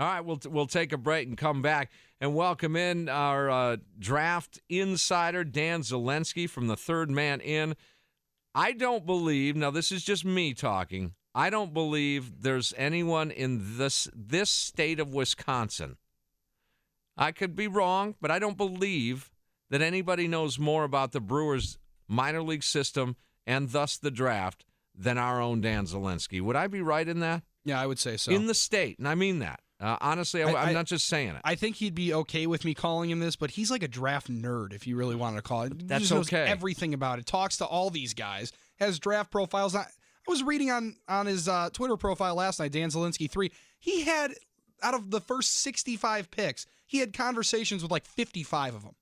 All right, we'll take a break and come back and welcome in our draft insider, Dan Zielinski from the Third Man In. I don't believe, now this is just me talking, I don't believe there's anyone in this state of Wisconsin. I could be wrong, but I don't believe that anybody knows more about the Brewers minor league system and thus the draft than our own Dan Zielinski. Would I be right in that? Yeah, I would say so. In the state, and I mean that. Honestly, I'm not just saying it. I think he'd be okay with me calling him this, but he's like a draft nerd, if you really wanted to call it. That's he just okay. knows everything about it. Talks to all these guys. Has draft profiles. I was reading on his Twitter profile last night, Dan Zielinski 3. He had, out of the first 65 picks, he had conversations with like 55 of them.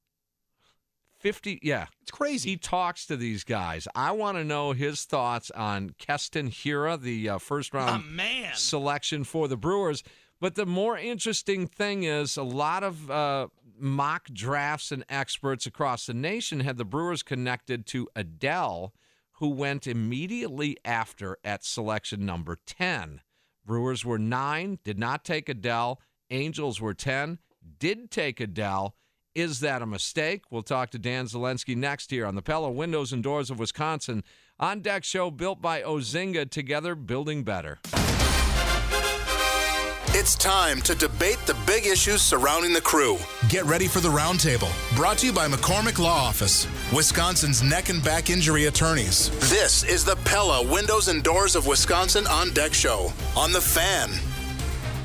50, yeah. It's crazy. He talks to these guys. I want to know his thoughts on Keston Hira, the first-round selection for the Brewers. But the more interesting thing is a lot of mock drafts and experts across the nation had the Brewers connected to Adele, who went immediately after at selection number 10. Brewers were 9, did not take Adele. Angels were 10, did take Adele. Is that a mistake? We'll talk to Dan Zielinski next here on the Pella Windows and Doors of Wisconsin On Deck show built by Ozinga, together building better. It's time to debate the big issues surrounding the Crew. Get ready for the Roundtable, brought to you by McCormick Law Office, Wisconsin's neck and back injury attorneys. This is the Pella Windows and Doors of Wisconsin On Deck show on The Fan.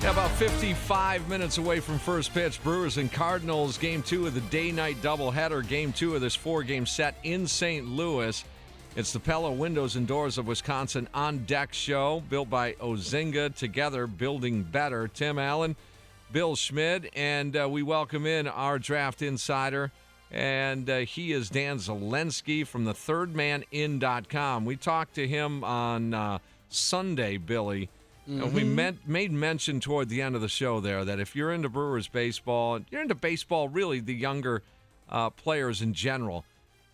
Yeah, about 55 minutes away from first pitch. Brewers and Cardinals, Game 2 of the day-night doubleheader. Game 2 of this 4-game set in St. Louis. It's the Pella Windows and Doors of Wisconsin On Deck show, built by Ozinga, together building better. Tim Allen, Bill Schmid, and we welcome in our draft insider, and he is Dan Zielinski from the thirdmanin.com. We talked to him on Sunday, Billy. We made mention toward the end of the show there that if you're into Brewers baseball, you're into baseball, really the younger players in general,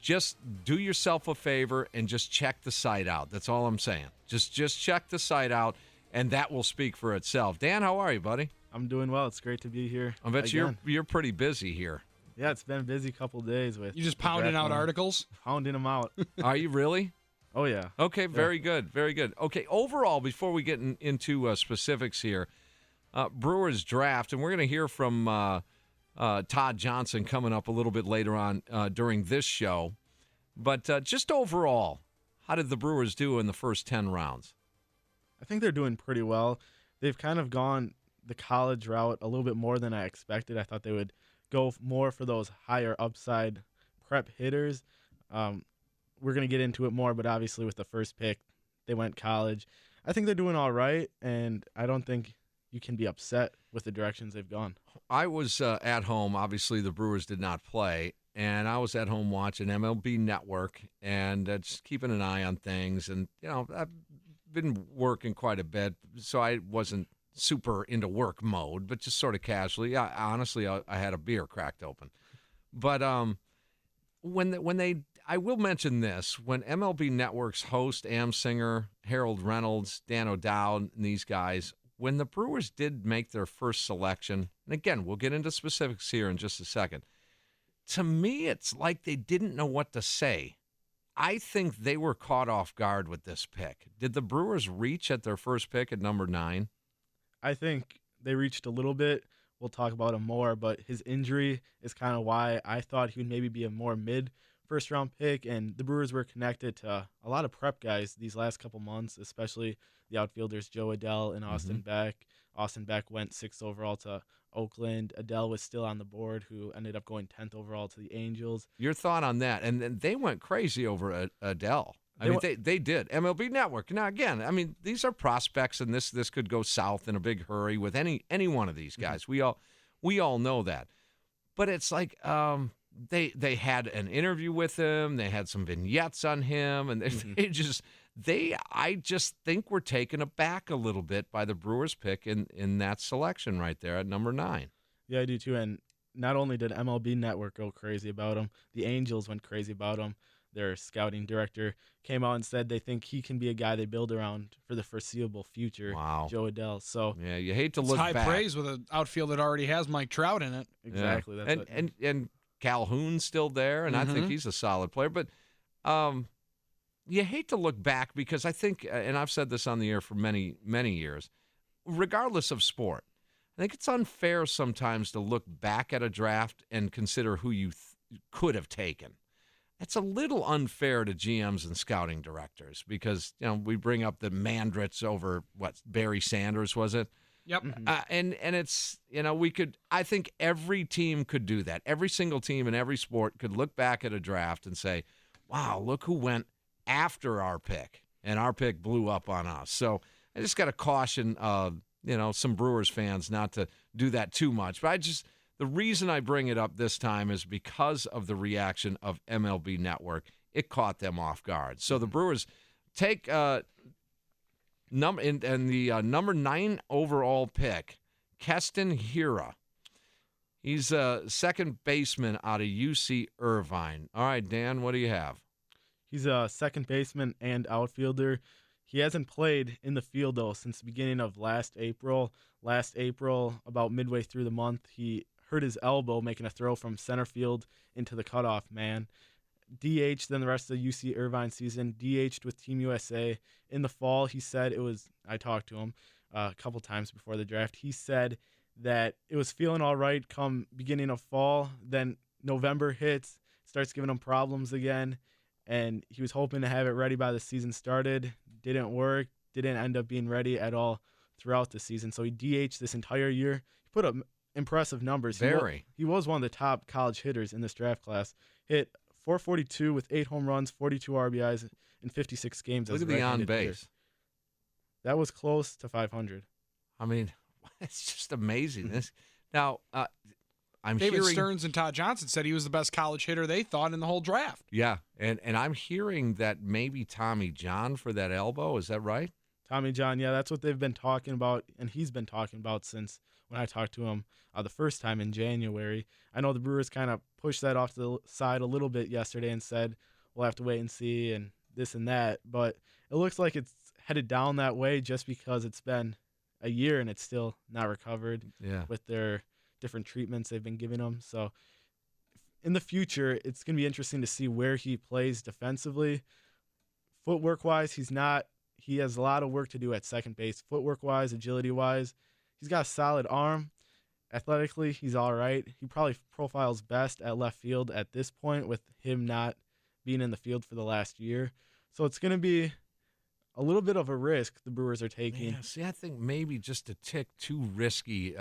just do yourself a favor and just check the site out. That's all I'm saying. Just check the site out, and that will speak for itself. Dan, how are you, buddy? I'm doing well. It's great to be here. I bet you're pretty busy here. Yeah, it's been a busy couple days with. You just pounding out articles? Pounding them out. Are you really? Oh, yeah. Okay, very good, very good. Okay, overall, before we get into specifics here, Brewers draft, and we're going to hear from Todd Johnson coming up a little bit later on during this show. But just overall, how did the Brewers do in the first 10 rounds? I think they're doing pretty well. They've kind of gone the college route a little bit more than I expected. I thought they would go more for those higher upside prep hitters. We're going to get into it more, but obviously with the first pick, they went college. I think they're doing all right, and I don't think you can be upset with the directions they've gone. I was at home. Obviously, the Brewers did not play, and I was at home watching MLB Network and just keeping an eye on things. And, you know, I've been working quite a bit, so I wasn't super into work mode, but just sort of casually. Honestly, I had a beer cracked open. But when they I will mention this, when MLB Network's host, Am Singer, Harold Reynolds, Dan O'Dowd, and these guys, when the Brewers did make their first selection, and again, we'll get into specifics here in just a second, to me, it's like they didn't know what to say. I think they were caught off guard with this pick. Did the Brewers reach at their first pick at number 9? I think they reached a little bit. We'll talk about him more, but his injury is kind of why I thought he would maybe be a more mid-first-round pick, and the Brewers were connected to a lot of prep guys these last couple months, especially the outfielders Joe Adell and Austin Beck. Austin Beck went 6th overall to Oakland. Adell was still on the board, who ended up going 10th overall to the Angels. Your thought on that? And they went crazy over Adell. They did. MLB Network. Now, again, I mean, these are prospects, and this could go south in a big hurry with any one of these guys. We all know that. But it's like they had an interview with him. They had some vignettes on him, and I just think we're taken aback a little bit by the Brewers pick in that selection right there at number 9. Yeah, I do too. And not only did MLB Network go crazy about him, the Angels went crazy about him. their scouting director, came out and said they think he can be a guy they build around for the foreseeable future. Wow. Joe Adell. So yeah, you hate to It's look high back. praise with an outfield that already has Mike Trout in it. exactly. Yeah. That's And Calhoun's still there, and I think he's a solid player. But you hate to look back because I think, and I've said this on the air for many, many years, regardless of sport, I think it's unfair sometimes to look back at a draft and consider who you could have taken. It's a little unfair to GMs and scouting directors because, we bring up the Mandritz over, Barry Sanders, was it? Yep. And it's, I think every team could do that. Every single team in every sport could look back at a draft and say, wow, look who went after our pick, and our pick blew up on us. So I just got to caution, some Brewers fans not to do that too much. But the reason I bring it up this time is because of the reaction of MLB Network. It caught them off guard. So the Brewers take number 9 overall pick, Keston Hiura. He's a second baseman out of UC Irvine. All right, Dan, what do you have? He's a second baseman and outfielder. He hasn't played in the field, though, since the beginning of last April. Last April, about midway through the month, he hurt his elbow making a throw from center field into the cutoff man. DH'd then the rest of the UC Irvine season, DH'd with Team USA. In the fall, he said I talked to him a couple times before the draft. He said that it was feeling all right come beginning of fall. Then November hits, starts giving him problems again. And he was hoping to have it ready by the season started. Didn't work. Didn't end up being ready at all throughout the season. So he DH'd this entire year. He put up impressive numbers. He was one of the top college hitters in this draft class. Hit .442 with 8 home runs, 42 RBIs in 56 games. Look at the on base. That was close to 500. I mean, it's just amazing. Now, David Stearns and Todd Johnson said he was the best college hitter they thought in the whole draft. Yeah, and I'm hearing that maybe Tommy John for that elbow. Is that right? Tommy John, yeah, that's what they've been talking about, and he's been talking about since when I talked to him the first time in January. I know the Brewers kind of pushed that off to the side a little bit yesterday and said, we'll have to wait and see and this and that, but it looks like it's headed down that way just because it's been a year and it's still not recovered with their different treatments they've been giving him. So in the future, it's going to be interesting to see where he plays defensively. Footwork-wise, he has a lot of work to do at second base. Footwork-wise, agility-wise, he's got a solid arm. Athletically, he's all right. He probably profiles best at left field at this point with him not being in the field for the last year. So it's going to be a little bit of a risk the Brewers are taking. Yeah, see, I think maybe just a tick too risky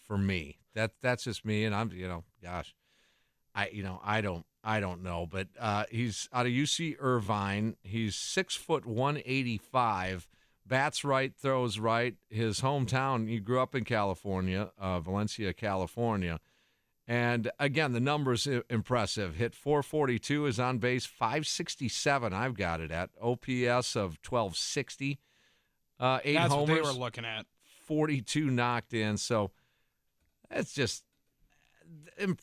for me. That's just me, and I'm, I don't know, but he's out of UC Irvine. He's 6'1", 185. Bats right, throws right. His hometown, he grew up in California, Valencia, California. And, again, the number's impressive. Hit .442, is on base, .567 I've got it at. OPS of 1260. 8 That's homers. what they were looking at. 42 knocked in. So that's just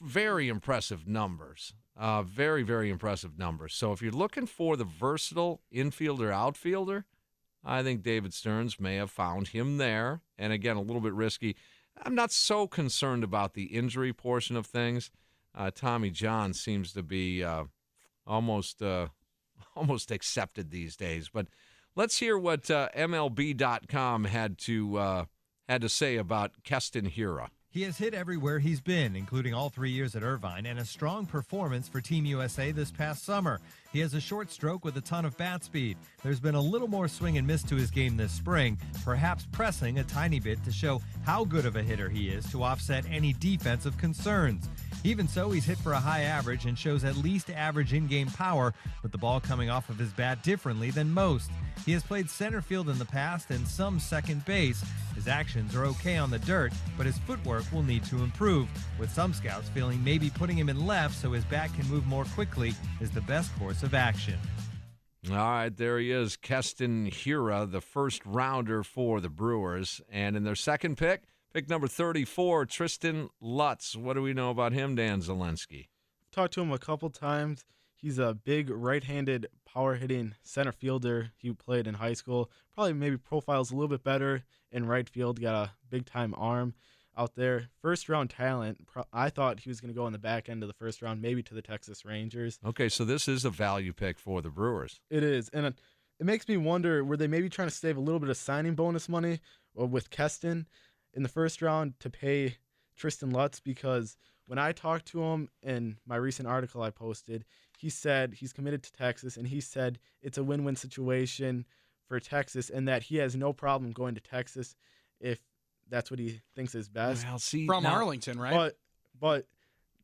very impressive numbers. Very, very impressive numbers. So if you're looking for the versatile infielder, outfielder, I think David Stearns may have found him there. And, again, a little bit risky. I'm not so concerned about the injury portion of things. Tommy John seems to be almost accepted these days. But let's hear what MLB.com had to say about Keston Hiura. He has hit everywhere he's been, including all 3 years at Irvine, and a strong performance for Team USA this past summer. He has a short stroke with a ton of bat speed. There's been a little more swing and miss to his game this spring, perhaps pressing a tiny bit to show how good of a hitter he is to offset any defensive concerns. Even so, he's hit for a high average and shows at least average in-game power, with the ball coming off of his bat differently than most. He has played center field in the past and some second base. His actions are okay on the dirt, but his footwork will need to improve, with some scouts feeling maybe putting him in left so his bat can move more quickly is the best course of action. All right, there he is, Keston Hiura, the first rounder for the Brewers. And in their second pick number 34, Tristan Lutz. What do we know about him, Dan Zielinski? Talked to him a couple times. He's a big right-handed power-hitting center fielder. He played in high school. Probably maybe profiles a little bit better in right field. Got a big-time arm out there. First-round talent. I thought he was going to go in the back end of the first round, maybe to the Texas Rangers. Okay, so this is a value pick for the Brewers. It is, and it makes me wonder, were they maybe trying to save a little bit of signing bonus money with Keston in the first round to pay Tristan Lutz? Because when I talked to him in my recent article I posted, he said he's committed to Texas, and he said it's a win-win situation for Texas and that he has no problem going to Texas if that's what he thinks is best. Well, see, From Arlington, right? But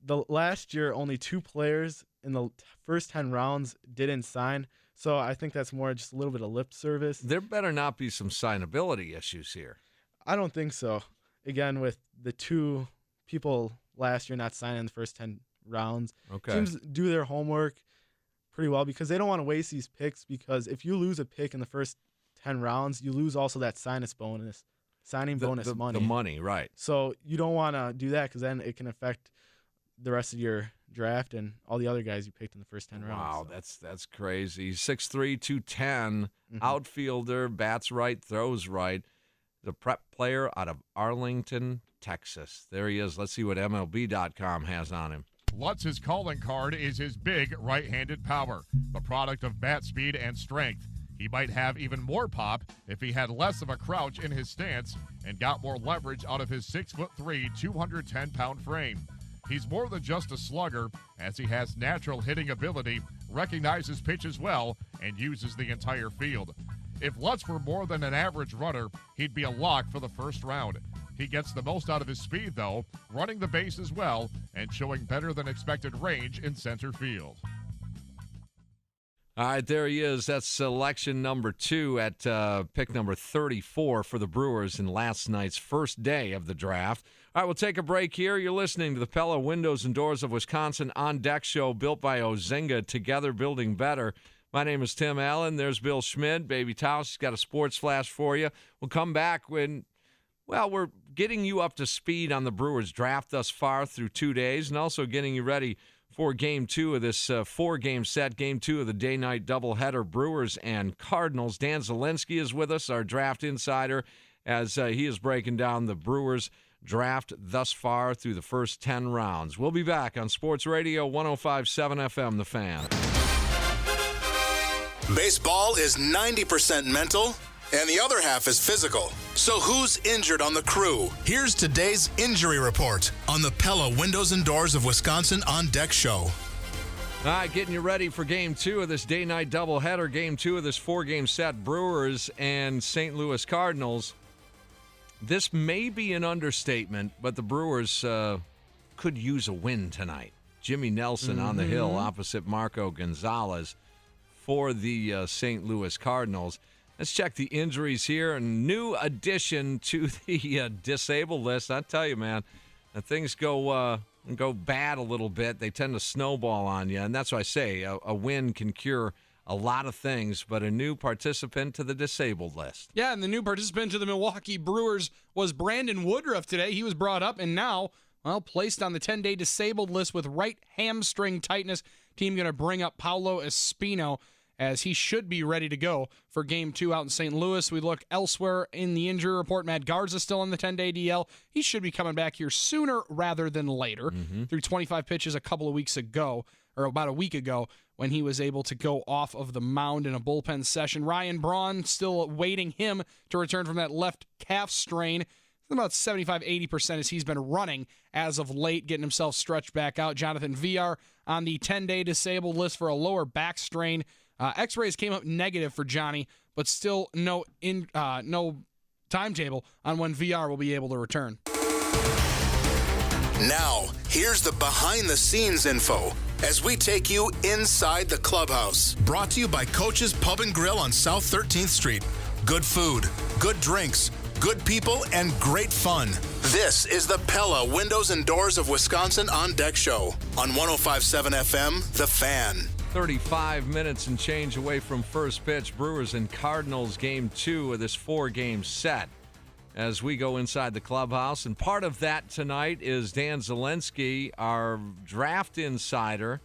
the last year, only 2 players in the first 10 rounds didn't sign, so I think that's more just a little bit of lip service. There better not be some signability issues here. I don't think so. Again, with the 2 people last year not signing in the first 10 rounds, teams do their homework pretty well because they don't want to waste these picks, because if you lose a pick in the first 10 rounds, you lose also that signing bonus money. The money, right. So you don't want to do that because then it can affect the rest of your draft and all the other guys you picked in the first 10 rounds. Wow, so. that's crazy. 6'3", 210, outfielder, bats right, throws right. The prep player out of Arlington, Texas. There he is. Let's see what MLB.com has on him. Lutz's calling card is his big right-handed power, the product of bat speed and strength. He might have even more pop if he had less of a crouch in his stance and got more leverage out of his 6'3", 210-pound frame. He's more than just a slugger, as he has natural hitting ability, recognizes pitches well, and uses the entire field. If Lutz were more than an average runner, he'd be a lock for the first round. He gets the most out of his speed, though, running the bases well and showing better than expected range in center field. All right, there he is. That's selection number 2 at pick number 34 for the Brewers in last night's first day of the draft. All right, we'll take a break here. You're listening to the Pella Windows and Doors of Wisconsin On Deck show, built by Ozinga, together building better. My name is Tim Allen. There's Bill Schmid. Baby Taos, he's got a sports flash for you. We'll come back when, well, we're getting you up to speed on the Brewers draft thus far through 2 days, and also getting you ready for Game 2 of this 4-game set, Game 2 of the day-night doubleheader, Brewers and Cardinals. Dan Zielinski is with us, our draft insider, as he is breaking down the Brewers draft thus far through the first 10 rounds. We'll be back on Sports Radio 105.7 FM, The Fan. Baseball is 90% mental, and the other half is physical. So who's injured on the crew? Here's today's injury report on the Pella Windows and Doors of Wisconsin On Deck show. All right, getting you ready for Game 2 of this day-night doubleheader, Game 2 of this 4-game set, Brewers and St. Louis Cardinals. This may be an understatement, but the Brewers could use a win tonight. Jimmy Nelson on the hill opposite Marco Gonzalez for the St. Louis Cardinals. Let's check the injuries here. A new addition to the disabled list. I tell you, man, things go bad a little bit. They tend to snowball on you, and that's why I say a win can cure a lot of things, but a new participant to the disabled list. Yeah, and the new participant to the Milwaukee Brewers was Brandon Woodruff today. He was brought up and now, well, placed on the 10-day disabled list with right hamstring tightness. Team going to bring up Paulo Espino, as he should be ready to go for Game 2 out in St. Louis. We look elsewhere in the injury report. Matt Garza still on the 10-day DL. He should be coming back here sooner rather than later. Through 25 pitches a couple of weeks ago, or about a week ago, when he was able to go off of the mound in a bullpen session. Ryan Braun still waiting him to return from that left calf strain. About 75-80% as he's been running as of late, getting himself stretched back out. Jonathan Villar on the 10-day disabled list for a lower back strain. X-rays came up negative for Johnny, but still no timetable on when VR will be able to return. Now, here's the behind-the-scenes info as we take you inside the clubhouse. Brought to you by Coach's Pub and Grill on South 13th Street. Good food, good drinks, good people, and great fun. This is the Pella Windows and Doors of Wisconsin On Deck show on 105.7 FM, The Fan. 35 minutes and change away from first pitch. Brewers and Cardinals Game 2 of this 4-game set as we go inside the clubhouse. And part of that tonight is Dan Zielinski, our draft insider,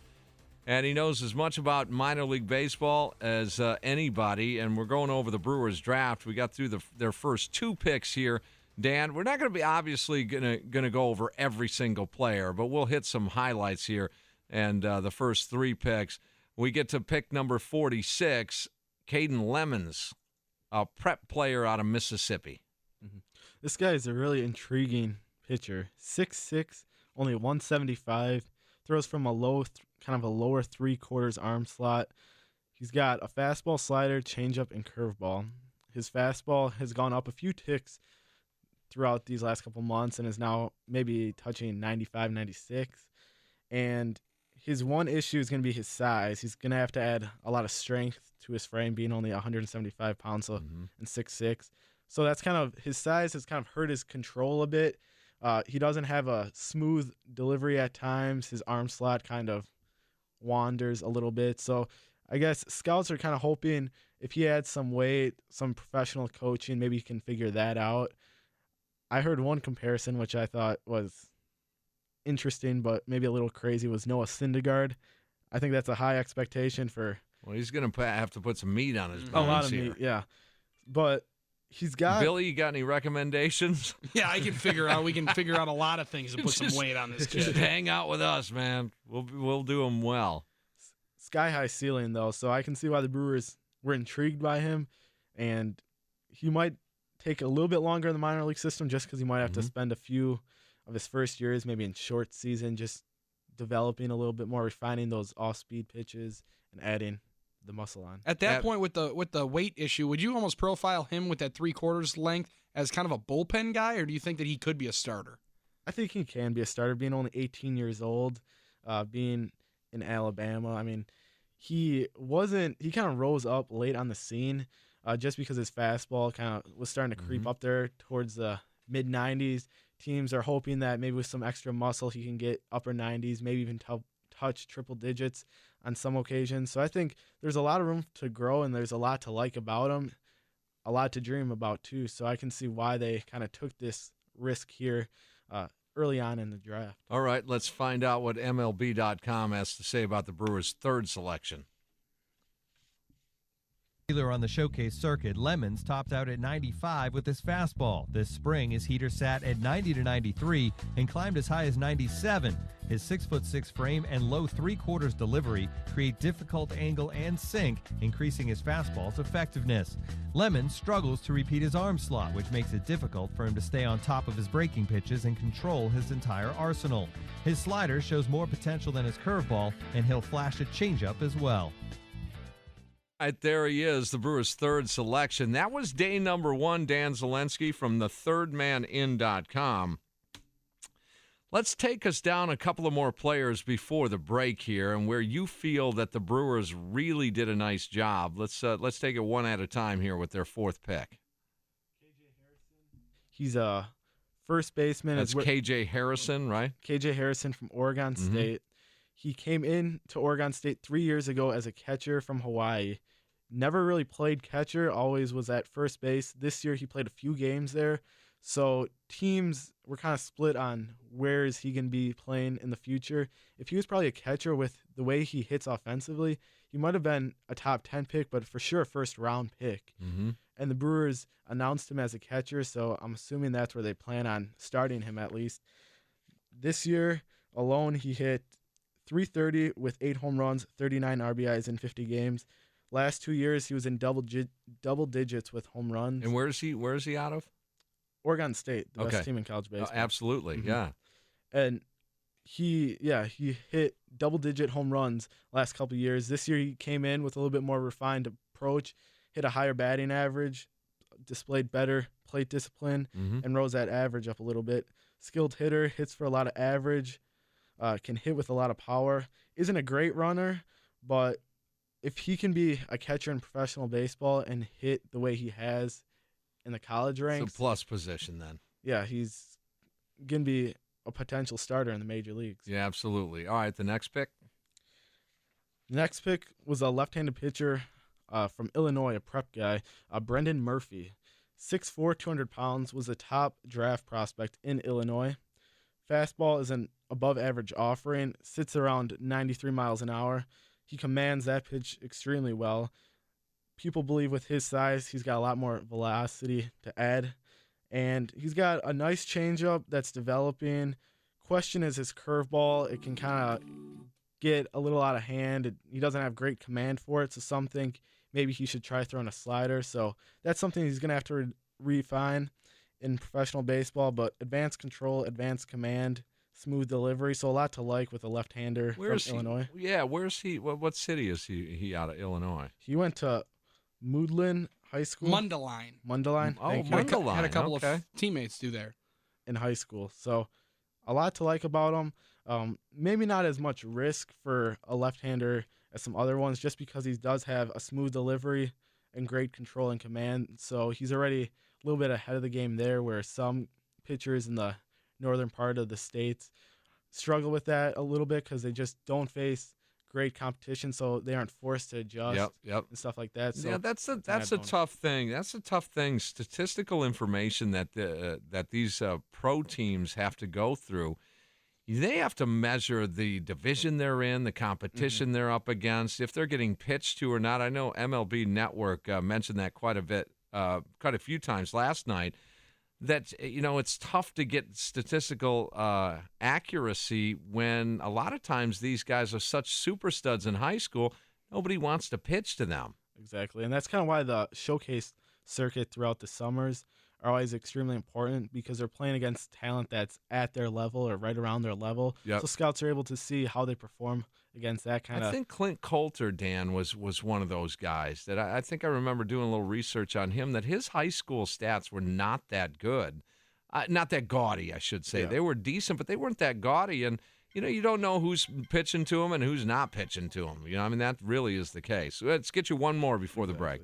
And he knows as much about minor league baseball as anybody. And we're going over the Brewers draft. We got through their first 2 picks here. Dan, we're not going to be obviously going to go over every single player, but we'll hit some highlights here. And the first 3 picks, we get to pick number 46, Caden Lemons, a prep player out of Mississippi. Mm-hmm. This guy is a really intriguing pitcher. 6'6", only 175, throws from a lower 3/4 arm slot. He's got a fastball, slider, changeup, and curveball. His fastball has gone up a few ticks throughout these last couple months and is now maybe touching 95, 96. And his one issue is going to be his size. He's going to have to add a lot of strength to his frame, being only 175 pounds and 6'6". So that's kind of, his size has kind of hurt his control a bit. He doesn't have a smooth delivery at times. His arm slot kind of wanders a little bit. So I guess scouts are kind of hoping if he adds some weight, some professional coaching, maybe he can figure that out. I heard one comparison, which I thought was interesting, but maybe a little crazy, was Noah Syndergaard. I think that's a high expectation for. Well, he's going to have to put some meat on his bones. A lot of here. meat, yeah. But he's got. Billy, you got any recommendations? Yeah, we can figure out a lot of things to put some weight on this Just kid. hang out with us, man. We'll do him well. Sky high ceiling though, so I can see why the Brewers were intrigued by him, and he might take a little bit longer in the minor league system just because he might have to spend a few of his first years maybe in short season just developing a little bit more, refining those off-speed pitches and adding the muscle on. At that point with the weight issue, would you almost profile him with that 3/4 length as kind of a bullpen guy, or do you think that he could be a starter? I think he can be a starter, being only 18 years old, being in Alabama. I mean, he kind of rose up late on the scene just because his fastball kind of was starting to creep up there towards the mid-90s. Teams are hoping that maybe with some extra muscle he can get upper 90s, maybe even touch triple digits on some occasions. So I think there's a lot of room to grow, and there's a lot to like about him, a lot to dream about too. So I can see why they kind of took this risk here early on in the draft. All right, let's find out what MLB.com has to say about the Brewers' 3rd selection. Dealer on the showcase circuit, Lemons topped out at 95 with his fastball. This spring, his heater sat at 90 to 93 and climbed as high as 97. His 6'6" frame and low 3/4 delivery create difficult angle and sink, increasing his fastball's effectiveness. Lemons struggles to repeat his arm slot, which makes it difficult for him to stay on top of his breaking pitches and control his entire arsenal. His slider shows more potential than his curveball, and he'll flash a changeup as well. All right, there he is, the Brewers' 3rd selection. That was day number 1, Dan Zielinski from the thirdmanin.com. Let's take us down a couple of more players before the break here, and where you feel that the Brewers really did a nice job. Let's take it one at a time here with their 4th pick. He's a first baseman. That's KJ Harrison, right? KJ Harrison from Oregon State. He came in to Oregon State 3 years ago as a catcher from Hawaii. Never really played catcher, always was at first base. This year he played a few games there. So teams were kind of split on where is he going to be playing in the future. If he was probably a catcher with the way he hits offensively, he might have been a top 10 pick, but for sure a first-round pick. And the Brewers announced him as a catcher, so I'm assuming that's where they plan on starting him at least. This year alone, he hit .330 with 8 home runs, 39 RBIs in 50 games. Last 2 years, he was in double digits with home runs. And where is he out of? Oregon State, the best team in college baseball. Absolutely, yeah. And he hit double-digit home runs last couple of years. This year, he came in with a little bit more refined approach, hit a higher batting average, displayed better plate discipline, and rose that average up a little bit. Skilled hitter, hits for a lot of average, can hit with a lot of power. Isn't a great runner, but if he can be a catcher in professional baseball and hit the way he has in the college ranks, it's a plus position then. Yeah, he's going to be a potential starter in the major leagues. Yeah, absolutely. All right, the next pick? The next pick was a left-handed pitcher from Illinois, a prep guy, Brendan Murphy. 6'4", 200 pounds, was a top draft prospect in Illinois. Fastball is an above-average offering, sits around 93 miles an hour. He commands that pitch extremely well. People believe with his size, he's got a lot more velocity to add. And he's got a nice changeup that's developing. Question is his curveball. It can kind of get a little out of hand. He doesn't have great command for it, so some think maybe he should try throwing a slider. So that's something he's going to have to refine in professional baseball. But advanced control, advanced command, smooth delivery. So a lot to like with a left-hander from Illinois. Yeah, where's he? What city is he out of Illinois? He went to Moodlin High School. Mundelein. Oh, Thank you. Mundelein. Had a couple okay. of teammates do there. In high school. So a lot to like about him. Maybe not as much risk for a left-hander as some other ones, just because he does have a smooth delivery and great control and command. So he's already a little bit ahead of the game there, where some pitchers in the northern part of the states struggle with that a little bit because they just don't face great competition, so they aren't forced to adjust and stuff like that. So yeah, that's a tough thing. That's a tough thing. Statistical information that these pro teams have to go through. They have to measure the division they're in, the competition they're up against, if they're getting pitched to or not. I know MLB Network mentioned that quite a few times last night. That, it's tough to get statistical accuracy when a lot of times these guys are such super studs in high school, nobody wants to pitch to them. Exactly, and that's kind of why the showcase circuit throughout the summers are always extremely important, because they're playing against talent that's at their level or right around their level. Yep. So scouts are able to see how they perform against that kind of. I think Clint Coulter, Dan, was one of those guys that I think I remember doing a little research on him, that his high school stats were not that good. Not that gaudy, I should say. Yeah. They were decent, but they weren't that gaudy. And, you don't know who's pitching to him and who's not pitching to him. That really is the case. Let's get you one more before the break.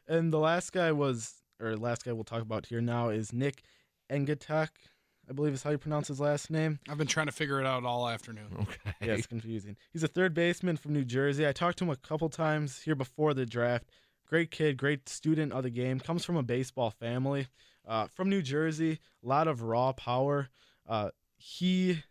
And the last guy we'll talk about here now is Nick Engetak, I believe is how you pronounce his last name. I've been trying to figure it out all afternoon. Okay. Yeah, it's confusing. He's a third baseman from New Jersey. I talked to him a couple times here before the draft. Great kid, great student of the game. Comes from a baseball family. From New Jersey, a lot of raw power. He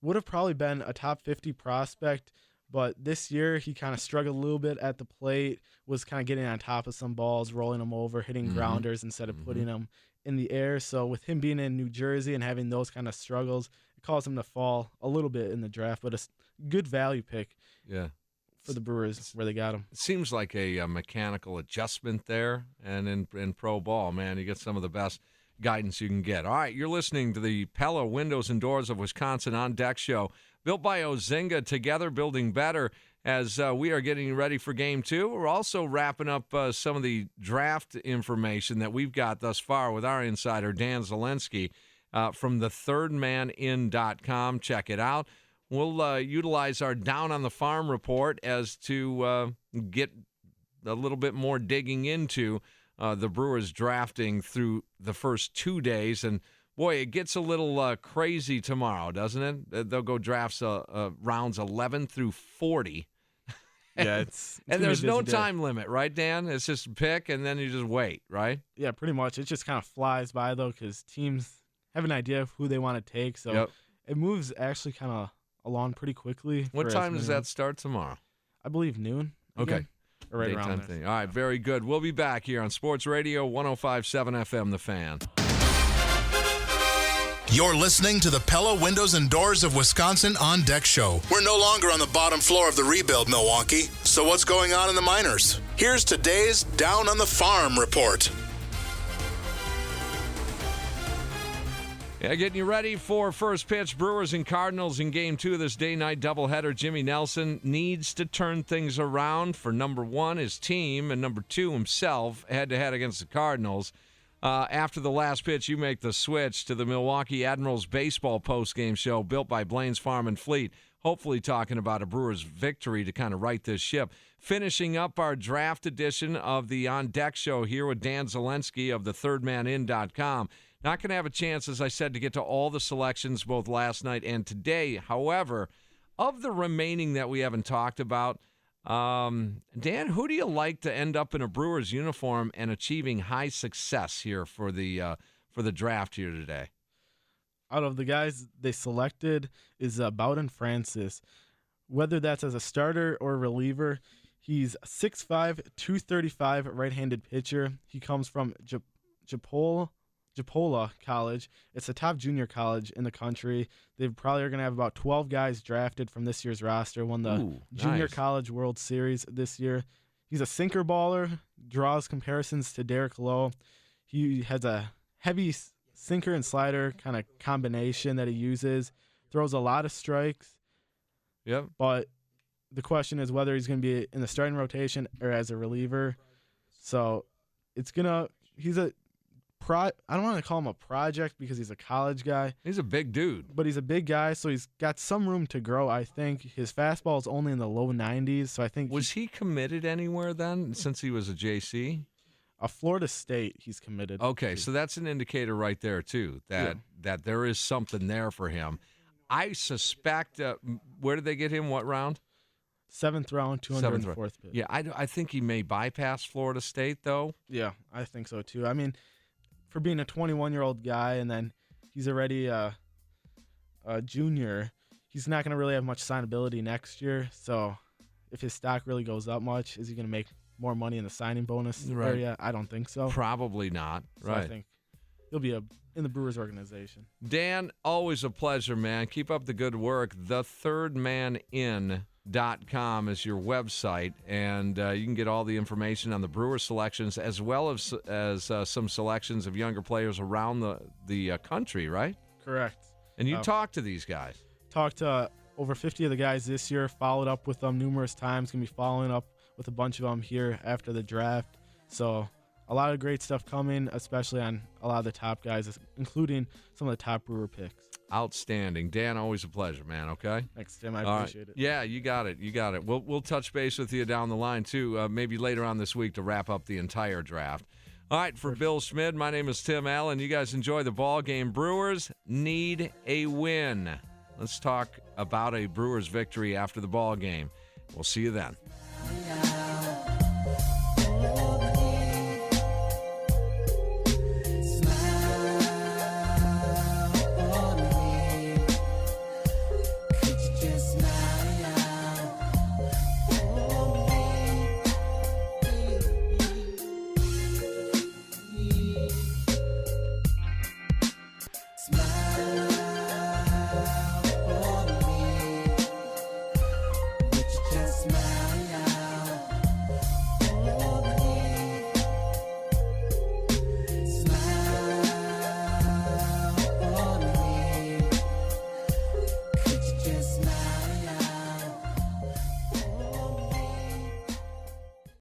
would have probably been a top 50 prospect, but this year he kind of struggled a little bit at the plate, was kind of getting on top of some balls, rolling them over, hitting grounders instead of putting them in the air. So with him being in New Jersey and having those kind of struggles, it caused him to fall a little bit in the draft, but a good value pick for the Brewers where they got him. It seems like a mechanical adjustment there, and in pro ball, man, you get some of the best guidance you can get. All right, you're listening to the Pella Windows and Doors of Wisconsin On Deck show, built by Ozinga, together building better. As we are getting ready for Game 2, we're also wrapping up some of the draft information that we've got thus far with our insider, Dan Zielinski, from the thirdmanin.com. Check it out. We'll utilize our Down on the Farm report as to get a little bit more digging into the Brewers drafting through the first 2 days. And, boy, it gets a little crazy tomorrow, doesn't it? They'll go drafts rounds 11 through 40. Yeah, it's and there's no time limit, right, Dan? It's just pick, and then you just wait, right? Yeah, pretty much. It just kind of flies by, though, because teams have an idea of who they want to take. So it moves actually kind of along pretty quickly. What time does that start tomorrow? I believe noon. Okay. Or right around there. Thing. All right, very good. We'll be back here on Sports Radio 105.7 FM, The Fan. You're listening to the Pella Windows and Doors of Wisconsin On Deck show. We're no longer on the bottom floor of the rebuild, Milwaukee. So what's going on in the minors? Here's today's Down on the Farm report. Yeah, getting you ready for first pitch. Brewers and Cardinals in Game 2 of this day-night doubleheader. Jimmy Nelson needs to turn things around for, number one, his team, and number two, himself, head-to-head against the Cardinals. After the last pitch, you make the switch to the Milwaukee Admirals baseball postgame show built by Blaine's Farm and Fleet, hopefully talking about a Brewers victory to kind of right this ship. Finishing up our draft edition of the On Deck show here with Dan Zielinski of the thirdmanin.com. Not going to have a chance, as I said, to get to all the selections both last night and today. However, of the remaining that we haven't talked about, Dan, who do you like to end up in a Brewers uniform and achieving high success here for the draft here today? out of the guys they selected is Bowden Francis. Whether that's as a starter or reliever, he's 6'5", 235 right-handed pitcher. He comes from Japola College. It's the top junior college in the country. They probably are going to have about 12 guys drafted from this year's roster. Won the Junior College World Series this year. He's a sinker baller, draws comparisons to Derek Lowe. He has a heavy sinker and slider kind of combination that he uses. Throws a lot of strikes. Yep. But the question is whether he's going to be in the starting rotation or as a reliever. So he's a I don't want to call him a project because he's a college guy. He's a big dude. But he's a big guy, so he's got some room to grow, I think. His fastball is only in the low 90s, so I think... Was he committed anywhere then since he was a JC? Florida State he's committed. Okay, so that's an indicator right there, too, that there is something there for him. I suspect, where did they get him? What round? 7th round, 204th pick. Yeah, I think he may bypass Florida State, though. Yeah, I think so, too. I mean, for being a 21-year-old guy and then he's already a junior, he's not going to really have much signability next year. So if his stock really goes up much, is he going to make more money in the signing bonus area? I don't think so. Probably not. So I think he'll be in the Brewers organization. Dan, always a pleasure, man. Keep up the good work. TheThirdManIn.com is your website, and you can get all the information on the Brewers selections as well as some selections of younger players around the country, right? Correct. And you talked to these guys. Talked to over 50 of the guys this year, followed up with them numerous times, going to be following up with a bunch of them here after the draft. So a lot of great stuff coming, especially on a lot of the top guys, including some of the top Brewer picks. Outstanding. Dan, always a pleasure, man, okay? Thanks, Tim. I appreciate it. Yeah, you got it. We'll touch base with you down the line, too, maybe later on this week to wrap up the entire draft. All right, for Bill Schmid, my name is Tim Allen. You guys enjoy the ball game. Brewers need a win. Let's talk about a Brewers victory after the ball game. We'll see you then.